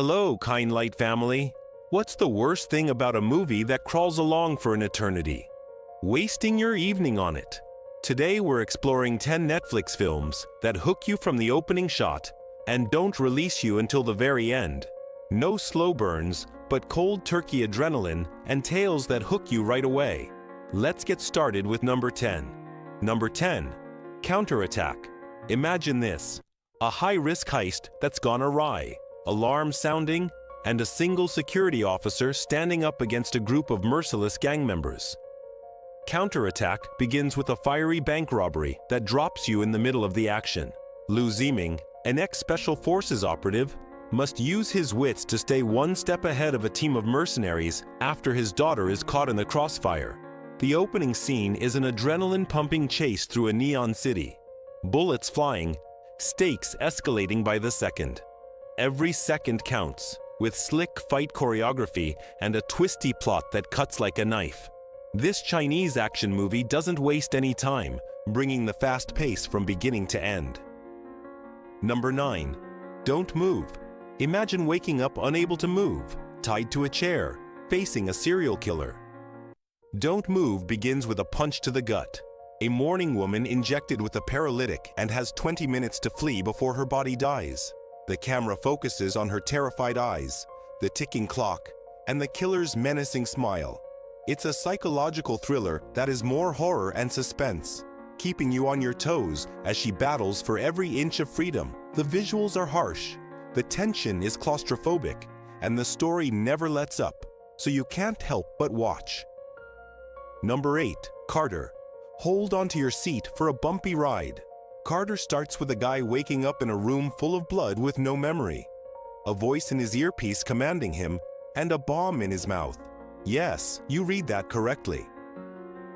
Hello, Kinelight family. What's the worst thing about a movie that crawls along for an eternity? Wasting your evening on it. Today we're exploring 10 Netflix films that hook you from the opening shot and don't release you until the very end. No slow burns, but cold turkey adrenaline and tales that hook you right away. Let's get started with number 10. Number 10. Counterattack. Imagine this. A high-risk heist that's gone awry. Alarm sounding, and a single security officer standing up against a group of merciless gang members. Counterattack begins with a fiery bank robbery that drops you in the middle of the action. Lou Zieming, an ex-Special Forces operative, must use his wits to stay one step ahead of a team of mercenaries after his daughter is caught in the crossfire. The opening scene is an adrenaline-pumping chase through a neon city. Bullets flying, stakes escalating by the second. Every second counts, with slick fight choreography and a twisty plot that cuts like a knife. This Chinese action movie doesn't waste any time, bringing the fast pace from beginning to end. Number 9. Don't Move. Imagine waking up unable to move, tied to a chair, facing a serial killer. Don't Move begins with a punch to the gut. A mourning woman injected with a paralytic and has 20 minutes to flee before her body dies. The camera focuses on her terrified eyes, the ticking clock, and the killer's menacing smile. It's a psychological thriller that is more horror and suspense, keeping you on your toes as she battles for every inch of freedom. The visuals are harsh, the tension is claustrophobic, and the story never lets up, so you can't help but watch. Number 8. Carter. Hold onto your seat for a bumpy ride. Carter starts with a guy waking up in a room full of blood with no memory, a voice in his earpiece commanding him, and a bomb in his mouth. Yes, you read that correctly.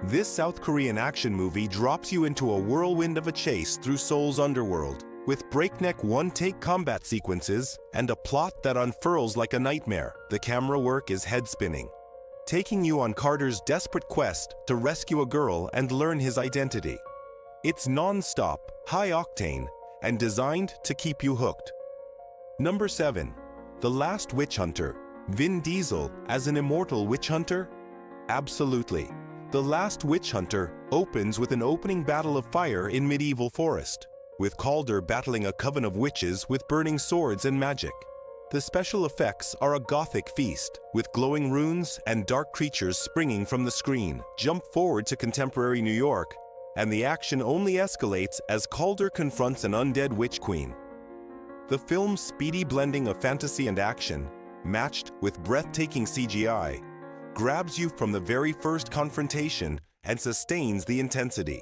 This South Korean action movie drops you into a whirlwind of a chase through Seoul's underworld, with breakneck one-take combat sequences and a plot that unfurls like a nightmare. The camera work is head-spinning, taking you on Carter's desperate quest to rescue a girl and learn his identity. It's non-stop, high-octane, and designed to keep you hooked. Number 7. The Last Witch Hunter. Vin Diesel as an immortal witch hunter? Absolutely. The Last Witch Hunter opens with an opening battle of fire in medieval forest, with Calder battling a coven of witches with burning swords and magic. The special effects are a gothic feast, with glowing runes and dark creatures springing from the screen. Jump forward to contemporary New York, and the action only escalates as Calder confronts an undead witch queen. The film's speedy blending of fantasy and action, matched with breathtaking CGI, grabs you from the very first confrontation and sustains the intensity.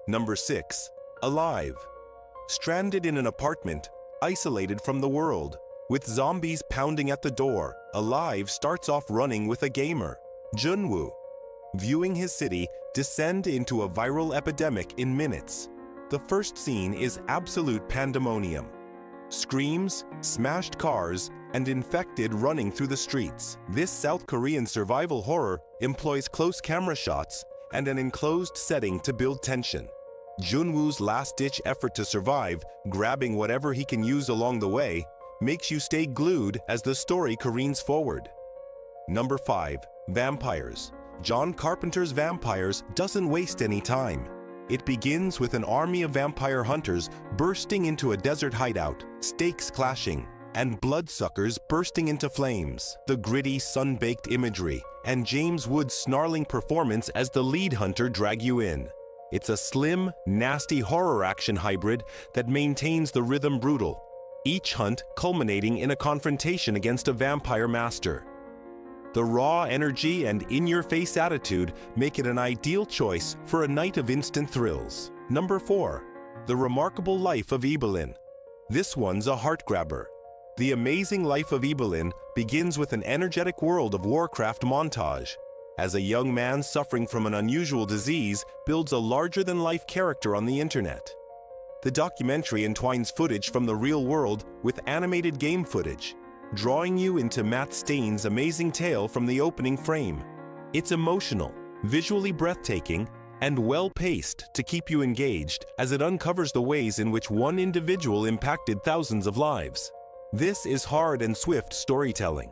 Number 6. Alive. Stranded in an apartment, isolated from the world, with zombies pounding at the door, Alive starts off running with a gamer, Junwoo, viewing his city descend into a viral epidemic in minutes. The first scene is absolute pandemonium. Screams, smashed cars, and infected running through the streets. This South Korean survival horror employs close camera shots and an enclosed setting to build tension. Junwoo's last-ditch effort to survive, grabbing whatever he can use along the way, makes you stay glued as the story careens forward. Number 5. Vampires. John Carpenter's Vampires doesn't waste any time. It begins with an army of vampire hunters bursting into a desert hideout, stakes clashing, and bloodsuckers bursting into flames. The gritty, sun-baked imagery and James Woods' snarling performance as the lead hunter drag you in. It's a slim, nasty horror action hybrid that maintains the rhythm brutal, each hunt culminating in a confrontation against a vampire master. The raw energy and in-your-face attitude make it an ideal choice for a night of instant thrills. Number 4. The Remarkable Life of Ebelin. This one's a heart-grabber. The Amazing Life of Ebelin begins with an energetic World of Warcraft montage, as a young man suffering from an unusual disease builds a larger-than-life character on the internet. The documentary entwines footage from the real world with animated game footage, drawing you into Matt Stain's amazing tale from the opening frame. It's emotional, visually breathtaking, and well-paced to keep you engaged as it uncovers the ways in which one individual impacted thousands of lives. This is hard and swift storytelling.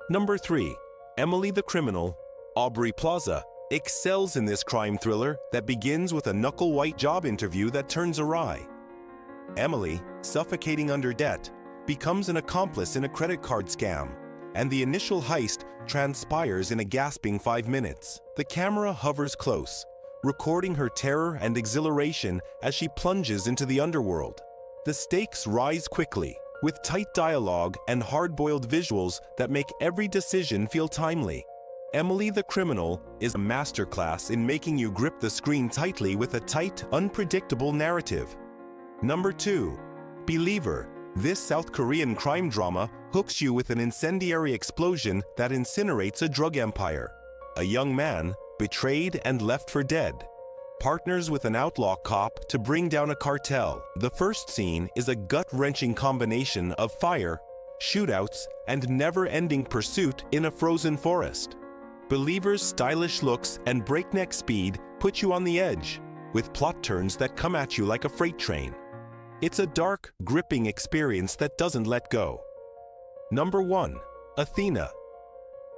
Number 3. Emily the Criminal. Aubrey Plaza excels in this crime thriller that begins with a knuckle-white job interview that turns awry. Emily, suffocating under debt, becomes an accomplice in a credit card scam, and the initial heist transpires in a gasping 5 minutes. The camera hovers close, recording her terror and exhilaration as she plunges into the underworld. The stakes rise quickly, with tight dialogue and hard-boiled visuals that make every decision feel timely. Emily the Criminal is a masterclass in making you grip the screen tightly with a tight, unpredictable narrative. Number 2. Believer. This South Korean crime drama hooks you with an incendiary explosion that incinerates a drug empire. A young man, betrayed and left for dead, partners with an outlaw cop to bring down a cartel. The first scene is a gut-wrenching combination of fire, shootouts, and never-ending pursuit in a frozen forest. Believer's stylish looks and breakneck speed put you on the edge, with plot turns that come at you like a freight train. It's a dark, gripping experience that doesn't let go. Number 1. Athena.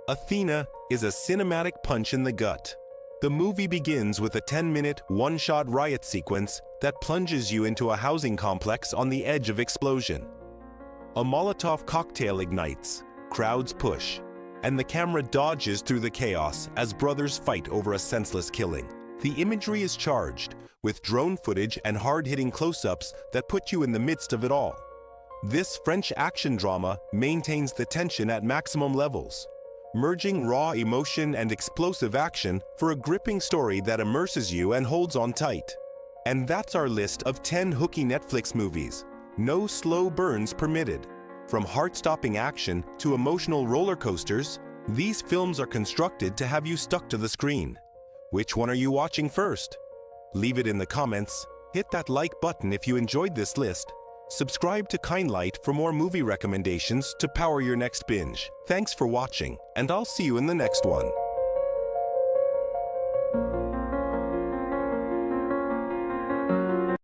Athena is a cinematic punch in the gut. The movie begins with a 10-minute, one-shot riot sequence that plunges you into a housing complex on the edge of explosion. A Molotov cocktail ignites, crowds push, and the camera dodges through the chaos as brothers fight over a senseless killing. The imagery is charged, with drone footage and hard-hitting close-ups that put you in the midst of it all. This French action drama maintains the tension at maximum levels, merging raw emotion and explosive action for a gripping story that immerses you and holds on tight. And that's our list of 10 hooky Netflix movies. No slow burns permitted. From heart-stopping action to emotional roller coasters, these films are constructed to have you stuck to the screen. Which one are you watching first? Leave it in the comments, hit that like button if you enjoyed this list, subscribe to Kinelight for more movie recommendations to power your next binge. Thanks for watching, and I'll see you in the next one.